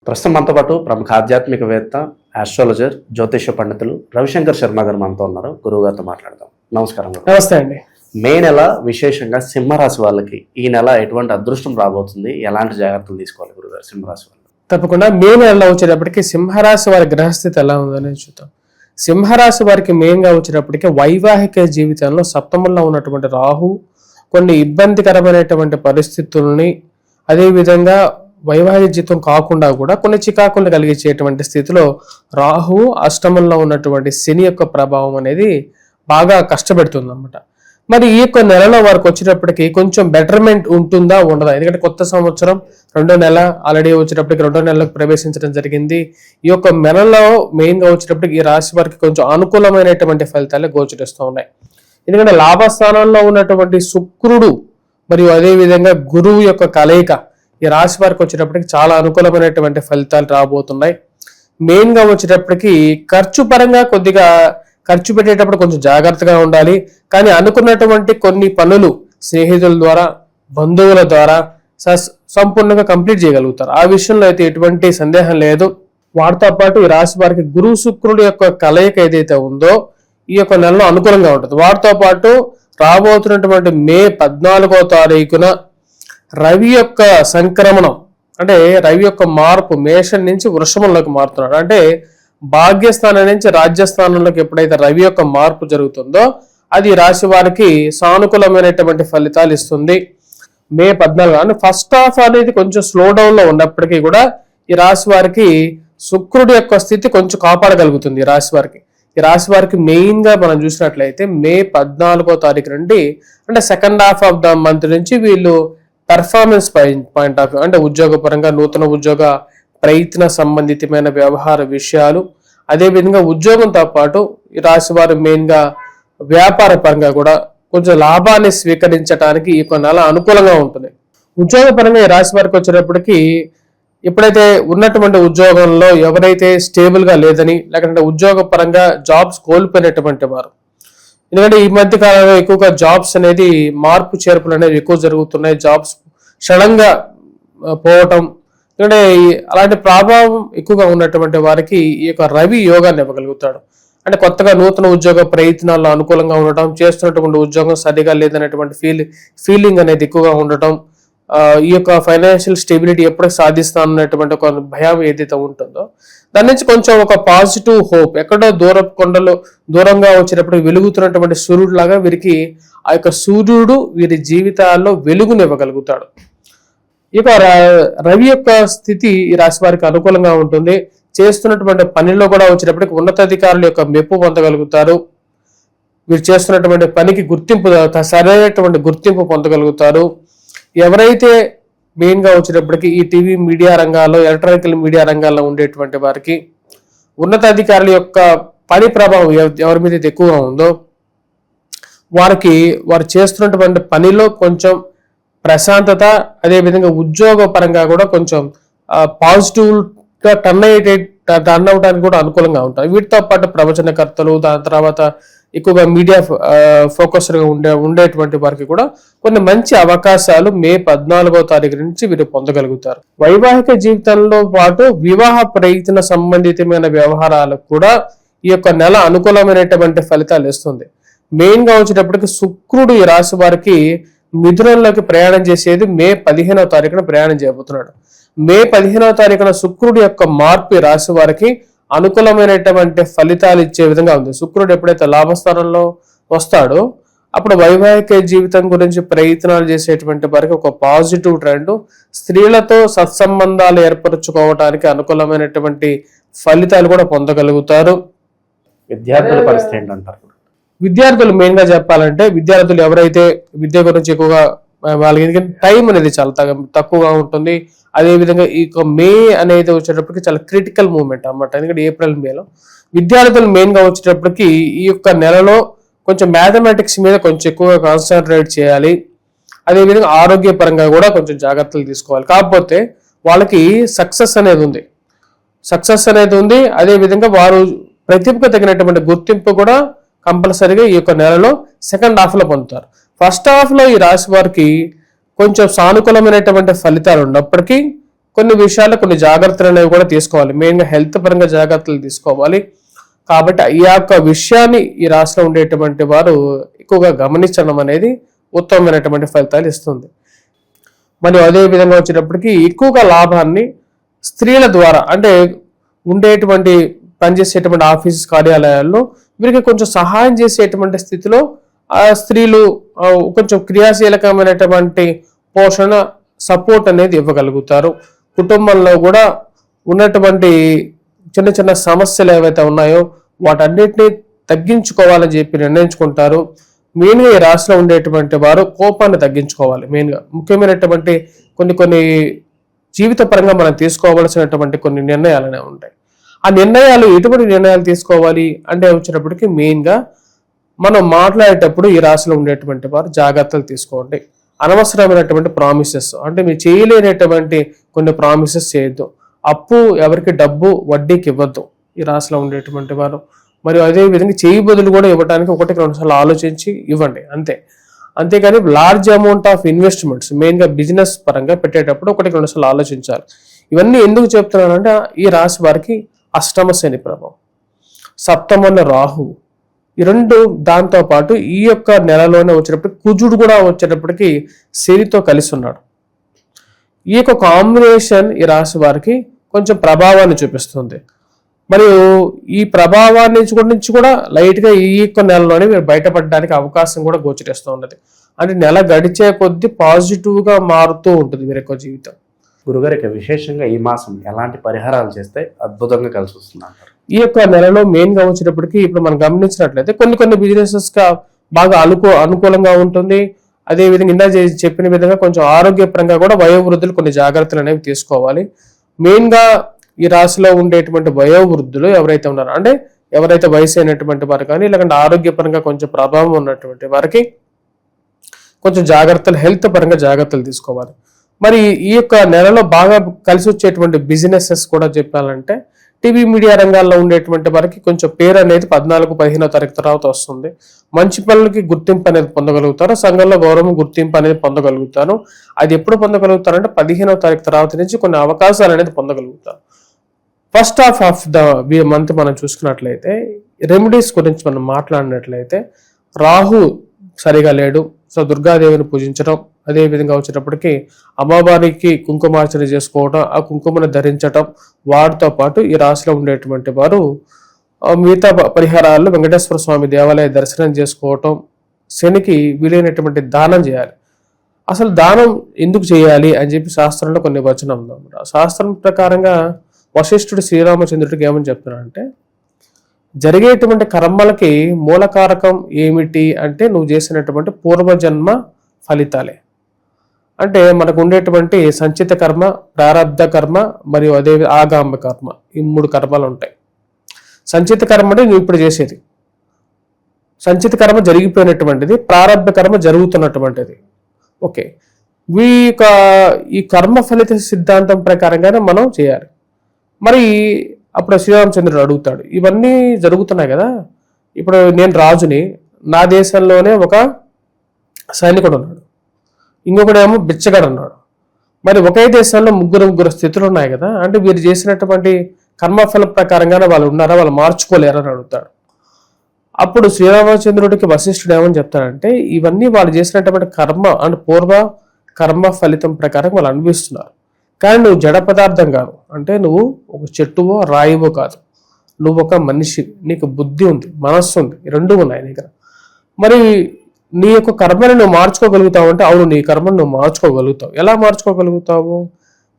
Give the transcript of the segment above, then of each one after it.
ప్రస్తుతం మనతో పాటు ప్రముఖ ఆధ్యాత్మికవేత్త, ఆస్ట్రాలజర్, జ్యోతిష పండితులు రవిశంకర్ శర్మ గారు మనతో ఉన్నారు. గురువు గారితో మాట్లాడదాం. నమస్కారం. నమస్తే అండి. మే నెల విశేషంగా సింహరాశి వాళ్ళకి ఈ నెల ఎటువంటి అదృష్టం రాబోతుంది, ఎలాంటి జాగ్రత్తలు తీసుకోవాలి గురుగారు సింహరాశి వాళ్ళు? తప్పకుండా మే నెలలో వచ్చేటప్పటికి సింహరాశి వారి గ్రహస్థితి ఎలా ఉందని చూద్దాం. సింహరాశి వారికి మెయిన్గా వచ్చేటప్పటికి వైవాహిక జీవితంలో సప్తమంలో ఉన్నటువంటి రాహు కొన్ని ఇబ్బందికరమైనటువంటి పరిస్థితుల్ని, అదేవిధంగా వైవాహిక జీవితం కాకుండా కూడా కొన్ని చికాకులను కలిగించేటువంటి స్థితిలో రాహు, అష్టమంలో ఉన్నటువంటి శని యొక్క ప్రభావం అనేది బాగా కష్టపెడుతుంది అన్నమాట. మరి ఈ యొక్క నెలలో వారికి వచ్చేటప్పటికి కొంచెం బెటర్మెంట్ ఉంటుందా ఉండదా? ఎందుకంటే కొత్త సంవత్సరం రెండో నెల ఆల్రెడీ వచ్చేటప్పటికి రెండో నెలలకు ప్రవేశించడం జరిగింది. ఈ యొక్క నెలలో మెయిన్గా వచ్చేటప్పటికి ఈ రాశి వారికి కొంచెం అనుకూలమైనటువంటి ఫలితాలే గోచరిస్తూ ఉన్నాయి. ఎందుకంటే లాభస్థానంలో ఉన్నటువంటి శుక్రుడు మరియు అదేవిధంగా గురువు యొక్క కలయిక ఈ రాశి వారికి వచ్చేటప్పటికి చాలా అనుకూలమైనటువంటి ఫలితాలు రాబోతున్నాయి. మెయిన్గా వచ్చేటప్పటికి ఖర్చు పరంగా కొద్దిగా ఖర్చు పెట్టేటప్పుడు కొంచెం జాగ్రత్తగా ఉండాలి. కానీ అనుకున్నటువంటి కొన్ని పనులు స్నేహితుల ద్వారా, బంధువుల ద్వారా సంపూర్ణంగా కంప్లీట్ చేయగలుగుతారు. ఆ విషయంలో అయితే ఎటువంటి సందేహం లేదు. వాటితో పాటు ఈ రాశి వారికి గురు శుక్రుడు యొక్క కలయిక ఏదైతే ఉందో ఈ యొక్క నెలలో అనుకూలంగా ఉంటుంది. వాటితో పాటు రాబోతున్నటువంటి మే 14వ తారీఖున రవి యొక్క సంక్రమణం, అంటే రవి యొక్క మార్పు మేషం నుంచి వృషభంలోకి మారుతున్నాడు. అంటే భాగ్యస్థానం నుంచి రాజ్యస్థానంలోకి ఎప్పుడైతే రవి యొక్క మార్పు జరుగుతుందో అది రాశి వారికి సానుకూలమైనటువంటి ఫలితాలు ఇస్తుంది. మే 14 అంటే ఫస్ట్ హాఫ్ అనేది కొంచెం స్లో డౌన్ లో ఉన్నప్పటికీ కూడా ఈ రాశి వారికి శుక్రుడి యొక్క స్థితి కొంచెం కాపాడగలుగుతుంది. ఈ రాశి వారికి మెయిన్ గా మనం చూసినట్లయితే మే 14వ తారీఖు నుండి, అంటే second half of the month నుంచి వీళ్ళు పెర్ఫార్మెన్స్ పాయింట్ ఆఫ్ అంటే ఉద్యోగపరంగా నూతన ఉద్యోగ ప్రయత్న సంబంధితమైన వ్యవహార విషయాలు, అదేవిధంగా ఉద్యోగంతో పాటు ఈ రాశి వారు మెయిన్ గా వ్యాపార పరంగా కూడా కొంచెం లాభాన్ని స్వీకరించడానికి ఈ కొన్ని నెల అనుకూలంగా ఉంటుంది. ఉద్యోగపరంగా ఈ రాశి వారికి వచ్చేటప్పటికి ఎప్పుడైతే ఉన్నటువంటి ఉద్యోగంలో ఎవరైతే స్టేబుల్ గా లేదని, లేకపోతే ఉద్యోగ పరంగా జాబ్స్ కోల్పోయినటువంటి వారు, ఎందుకంటే ఈ మధ్య కాలంలో ఎక్కువగా జాబ్స్ అనేది మార్పు చేర్పులు అనేవి ఎక్కువ జరుగుతున్నాయి. జాబ్స్ సడన్ గా పోవటం, ఎందుకంటే అలాంటి ప్రభావం ఎక్కువగా ఉన్నటువంటి వారికి ఈ యొక్క రవి యోగాన్ని ఇవ్వగలుగుతాడు. అంటే కొత్తగా నూతన ఉద్యోగ ప్రయత్నాల్లో అనుకూలంగా ఉండటం, చేస్తున్నటువంటి ఉద్యోగం సరిగా లేదనేటువంటి ఫీలింగ్ అనేది ఎక్కువగా ఉండటం, ఈ యొక్క ఫైనాన్షియల్ స్టెబిలిటీ ఎప్పుడు సాధిస్తానన్నటువంటి ఒక భయం ఏదైతే ఉంటుందో దాని నుంచి కొంచెం ఒక పాజిటివ్ హోప్, ఎక్కడో దూరంగా వచ్చేటప్పుడు వెలుగుతున్నటువంటి సూర్యుడు లాగా వీరికి ఆ యొక్క సూర్యుడు వీరి జీవితాల్లో వెలుగునివ్వగలుగుతాడు. ఇక రవి యొక్క స్థితి ఈ రాశి వారికి అనుకూలంగా ఉంటుంది. చేస్తున్నటువంటి పనిలో కూడా వచ్చేటప్పటికి ఉన్నతాధికారుల యొక్క మెప్పు పొందగలుగుతారు. వీరు చేస్తున్నటువంటి పనికి సరైనటువంటి గుర్తింపు పొందగలుగుతారు. ఎవరైతే మెయిన్గా వచ్చేటప్పటికి ఈ టీవీ మీడియా రంగాల్లో, ఎలక్ట్రానికల్ మీడియా రంగాల్లో ఉండేటువంటి వారికి ఉన్నతాధికారుల యొక్క పని ప్రభావం ఎవరి మీద ఎక్కువగా ఉందో వారు చేస్తున్నటువంటి పనిలో కొంచెం ప్రశాంతత, అదేవిధంగా ఉద్యోగ పరంగా కూడా కొంచెం పాజిటివ్ గా టర్న్ అవడానికి కూడా అనుకూలంగా ఉంటాయి. వీటితో పాటు ప్రవచనకర్తలు, దాని తర్వాత ఎక్కువగా మీడియా ఫోకస్డ్ గా ఉండేటువంటి వారికి కూడా కొన్ని మంచి అవకాశాలు మే 14వ తారీఖు నుంచి వీరు పొందగలుగుతారు. వైవాహిక జీవితంలో పాటు వివాహ ప్రయత్న సంబంధితమైన వ్యవహారాలకు కూడా ఈ యొక్క నెల అనుకూలమైనటువంటి ఫలితాలు ఇస్తుంది. మెయిన్ గా వచ్చేటప్పటికి శుక్రుడు ఈ రాశి వారికి మిథునంలోకి ప్రయాణం చేసేది మే 15వ తారీఖున ప్రయాణం చేయబోతున్నాడు. మే 15వ తారీఖున శుక్రుడు యొక్క మార్పు రాశి వారికి అనుకూలమైనటువంటి ఫలితాలు ఇచ్చే విధంగా ఉంది. శుక్రుడు ఎప్పుడైతే లాభస్థానంలో వస్తాడో అప్పుడు వైవాహిక జీవితం గురించి ప్రయత్నాలు చేసేటువంటి వారికి ఒక పాజిటివ్ ట్రెండ్, స్త్రీలతో సత్సంబంధాలు ఏర్పరచుకోవడానికి అనుకూలమైనటువంటి ఫలితాలు కూడా పొందగలుగుతారు. విద్యార్థుల పరిస్థితి ఏంటంటారు? విద్యార్థులు మెయిన్ గా చెప్పాలంటే విద్యార్థులు ఎవరైతే విద్య గురించి ఎక్కువగా వాళ్ళకి, ఎందుకంటే టైం అనేది చాలా తక్కువగా ఉంటుంది. అదేవిధంగా ఈ మే అనేది వచ్చేటప్పటికి చాలా క్రిటికల్ మూమెంట్ అన్నమాట. ఎందుకంటే ఏప్రిల్ మేలో విద్యార్థులు మెయిన్ గా వచ్చేటప్పటికి ఈ యొక్క నెలలో కొంచెం మ్యాథమెటిక్స్ మీద కొంచెం ఎక్కువగా కాన్సన్ట్రేట్ చేయాలి. అదేవిధంగా ఆరోగ్యపరంగా కూడా కొంచెం జాగ్రత్తలు తీసుకోవాలి. కాకపోతే వాళ్ళకి సక్సెస్ అనేది ఉంది. అదేవిధంగా వారు ప్రతిభకు తగినటువంటి గుర్తింపు కూడా కంపల్సరీగా ఈ యొక్క నెలలో సెకండ్ హాఫ్ లో పొందుతారు. ఫస్ట్ హాఫ్ లో ఈ రాశి వారికి కొంచెం సానుకూలమైనటువంటి ఫలితాలు ఉన్నప్పటికీ కొన్ని విషయాల్లో కొన్ని జాగ్రత్తలు అనేవి కూడా తీసుకోవాలి. మెయిన్గా హెల్త్ పరంగా జాగ్రత్తలు తీసుకోవాలి. కాబట్టి ఈ యొక్క విషయాన్ని ఈ రాశిలో ఉండేటువంటి వారు ఎక్కువగా గమనించడం అనేది ఉత్తమమైనటువంటి ఫలితాలు ఇస్తుంది. మరియు అదే విధంగా వచ్చేటప్పటికి ఎక్కువగా లాభాన్ని స్త్రీల ద్వారా, అంటే ఉండేటువంటి పనిచేసేటువంటి ఆఫీస్ కార్యాలయాల్లో వీరికి కొంచెం సహాయం చేసేటువంటి స్థితిలో ఆ స్త్రీలు కొంచెం క్రియాశీలకమైనటువంటి పోషణ సపోర్ట్ అనేది ఇవ్వగలుగుతారు. కుటుంబంలో కూడా ఉన్నటువంటి చిన్న చిన్న సమస్యలు ఏవైతే ఉన్నాయో వాటన్నిటిని తగ్గించుకోవాలని చెప్పి నిర్ణయించుకుంటారు. మెయిన్గా ఈ రాశిలో ఉండేటువంటి వారు కోపాన్ని తగ్గించుకోవాలి. మెయిన్గా ముఖ్యమైనటువంటి కొన్ని జీవిత పరంగా మనం తీసుకోవాల్సినటువంటి కొన్ని నిర్ణయాలు అనేవి ఉంటాయి. ఆ నిర్ణయాలు ఎటువంటి నిర్ణయాలు తీసుకోవాలి అంటే వచ్చేటప్పటికి మెయిన్గా మనం మాట్లాడేటప్పుడు ఈ రాశిలో ఉండేటువంటి వారు జాగ్రత్తలు తీసుకోండి. అనవసరమైనటువంటి ప్రామిసెస్, అంటే మీరు చేయలేనటువంటి కొన్ని ప్రామిసెస్ చేయొద్దు. అప్పు ఎవరికి డబ్బు వడ్డీకి ఇవ్వద్దు ఈ రాశిలో ఉండేటువంటి వారు. మరియు అదే విధంగా చేయి బదులు కూడా ఇవ్వడానికి 1-2 సార్లు ఆలోచించి ఇవ్వండి అంతే. అంతేగాని లార్జ్ అమౌంట్ ఆఫ్ ఇన్వెస్ట్మెంట్స్ మెయిన్గా బిజినెస్ పరంగా పెట్టేటప్పుడు 1-2 సార్లు ఆలోచించాలి. ఇవన్నీ ఎందుకు చెప్తున్నానంటే ఈ రాశి వారికి అష్టమ శని ప్రభావం, సప్తమంలో రాహు, ఈ రెండు, దాంతో పాటు ఈ యొక్క నెలలోనే వచ్చేటప్పటికి కుజుడు కూడా వచ్చేటప్పటికి శనితో కలిసి ఉన్నాడు. ఈ యొక్క కాంబినేషన్ ఈ రాశి వారికి కొంచెం ప్రభావాన్ని చూపిస్తుంది. మరియు ఈ ప్రభావాన్ని నుంచి కూడా లైట్గా ఈ యొక్క నెలలోనే మీరు బయటపడడానికి అవకాశం కూడా గోచరిస్తూ ఉన్నది. అంటే నెల గడిచే కొద్దీ పాజిటివ్గా మారుతూ ఉంటుంది వీరి యొక్క జీవితం. గురుగారు, ఇక విశేషంగా ఈ మాసం ఎలాంటి పరిహారాలు చేస్తే అద్భుతంగా కలిసి వస్తుంది అంటారు? ఈ యొక్క నెలలో మెయిన్గా వచ్చేటప్పటికి ఇప్పుడు మనం గమనించినట్లయితే కొన్ని బిజినెసెస్గా బాగా అనుకూలంగా ఉంటుంది. అదేవిధంగా ఇందా చెప్పిన విధంగా కొంచెం ఆరోగ్యపరంగా కూడా వయోవృద్ధులు కొన్ని జాగ్రత్తలు అనేవి తీసుకోవాలి. మెయిన్గా ఈ రాశిలో ఉండేటువంటి వయోవృద్ధులు ఎవరైతే ఉన్నారో, అంటే ఎవరైతే వయసు అయినటువంటి వారు కానీ లేకుంటే ఆరోగ్యపరంగా కొంచెం ప్రభావం ఉన్నటువంటి వారికి కొంచెం జాగ్రత్తలు, హెల్త్ పరంగా జాగ్రత్తలు తీసుకోవాలి. మరి ఈ యొక్క నెలలో బాగా కలిసి వచ్చేటువంటి బిజినెసెస్ కూడా చెప్పాలంటే టీవీ మీడియా రంగాల్లో ఉండేటువంటి వారికి కొంచెం పేరు అనేది 14-15వ తారీఖు తర్వాత వస్తుంది. మంచి పనులకి గుర్తింపు అనేది పొందగలుగుతారు. సంఘంలో గౌరవం, గుర్తింపు అనేది పొందగలుగుతారు. అది ఎప్పుడు పొందగలుగుతారంటే 15వ తారీఖు తర్వాత నుంచి కొన్ని అవకాశాలు అనేది పొందగలుగుతారు. First half of the month మనం చూసుకున్నట్లయితే రెమెడీస్ గురించి మనం మాట్లాడినట్లయితే రాహు సరిగా లేడు, సో దుర్గాదేవిని పూజించడం, అదేవిధంగా వచ్చేటప్పటికి అమ్మవారికి కుంకుమార్చన చేసుకోవడం, ఆ కుంకుమను ధరించటం, వాటితో పాటు ఈ రాశిలో ఉండేటువంటి వారు మిగతా పరిహారాల్లో వెంకటేశ్వర స్వామి దేవాలయ దర్శనం చేసుకోవటం, శనికి వీలైనటువంటి దానం చేయాలి. అసలు దానం ఎందుకు చేయాలి అని చెప్పి శాస్త్రంలో కొన్ని వచనం ఉందన్నమాట. శాస్త్రం ప్రకారంగా వశిష్ఠుడు శ్రీరామచంద్రుడికి ఏమని చెప్తున్నాడంటే, జరిగేటువంటి కర్మలకి మూలకారకం ఏమిటి అంటే నువ్వు చేసినటువంటి పూర్వజన్మ ఫలితాలే. అంటే మనకు ఉండేటువంటి సంచిత కర్మ, ప్రారబ్ధ కర్మ మరియు అదే ఆగామ కర్మ, ఈ 3 కర్మలు ఉంటాయి. సంచిత కర్మ అంటే నువ్వు ఇప్పుడు చేసేది, సంచిత కర్మ జరిగిపోయినటువంటిది, ప్రారబ్ధ కర్మ జరుగుతున్నటువంటిది. ఓకే, ఈ కర్మ ఫలిత సిద్ధాంతం ప్రకారంగానే మనం చేయాలి. మరి అప్పుడు శ్రీరామచంద్రుడు అడుగుతాడు, ఇవన్నీ జరుగుతున్నాయి కదా, ఇప్పుడు నేను రాజుని, నా దేశంలోనే ఒక సైనికుడు ఉన్నాడు, ఇంకొకడేమో బిచ్చగాడు ఉన్నాడు, మరి ఒకే దేశంలో ముగ్గురు స్థితులు ఉన్నాయి కదా, అంటే వీరు చేసినటువంటి కర్మఫల ప్రకారంగానే వాళ్ళు ఉన్నారా, వాళ్ళు మార్చుకోలేరని అడుగుతాడు. అప్పుడు శ్రీరామచంద్రుడికి వశిష్ఠుడు ఏమని చెప్తాడంటే, ఇవన్నీ వాళ్ళు చేసినటువంటి కర్మ అంటే పూర్వ కర్మ ఫలితం ప్రకారం వాళ్ళు అనుభవిస్తున్నారు, కానీ నువ్వు జడ పదార్థం కాదు, అంటే నువ్వు ఒక చెట్టువో రాయివో కాదు, నువ్వు ఒక మనిషి, నీకు బుద్ధి ఉంది, మనస్సు ఉంది, ఈ 2 ఉన్నాయి నీ దగ్గర. మరి నీ యొక్క కర్మని నువ్వు మార్చుకోగలుగుతావు అంటే అవును, నీ కర్మను నువ్వు మార్చుకోగలుగుతావు. ఎలా మార్చుకోగలుగుతావు?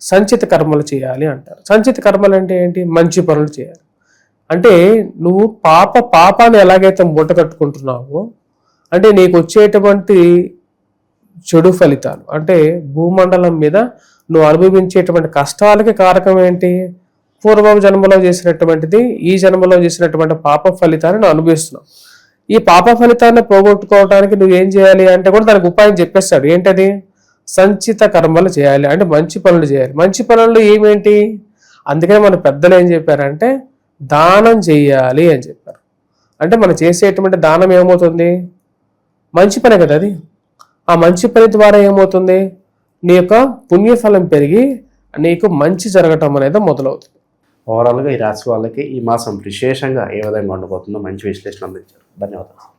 సంచిత కర్మలు చేయాలి అంటారు. సంచిత కర్మలు అంటే ఏంటి? మంచి పనులు చేయాలి. అంటే నువ్వు పాపాన్ని ఎలాగైతే మూట కట్టుకుంటున్నావో, అంటే నీకు వచ్చేటువంటి చెడు ఫలితాలు, అంటే భూమండలం మీద నువ్వు అనుభవించేటువంటి కష్టాలకి కారకం ఏంటి? పూర్వ జన్మలో చేసినటువంటిది, ఈ జన్మలో చేసినటువంటి పాప ఫలితాన్ని నువ్వు అనుభవిస్తున్నావు. ఈ పాప ఫలితాన్ని పోగొట్టుకోవడానికి నువ్వు ఏం చేయాలి అంటే కూడా దానికి ఉపాయం చెప్పేస్తాడు. ఏంటది? సంచిత కర్మలు చేయాలి, అంటే మంచి పనులు చేయాలి. మంచి పనులు ఏమేంటి? అందుకని మన పెద్దలు ఏం చెప్పారంటే దానం చెయ్యాలి అని చెప్పారు. అంటే మనం చేసేటువంటి దానం ఏమవుతుంది? మంచి పనే కదా అది. ఆ మంచి పని ద్వారా ఏమవుతుంది? నీ యొక్క పుణ్యఫలం పెరిగి నీకు మంచి జరగటం అనేది మొదలవుతుంది. ఓవరాల్గా ఈ రాశి వాళ్ళకి ఈ మాసం విశేషంగా ఏ విధంగా ఉండబోతుందో మంచి విశ్లేషణ అందించారు. ధన్యవాదాలు.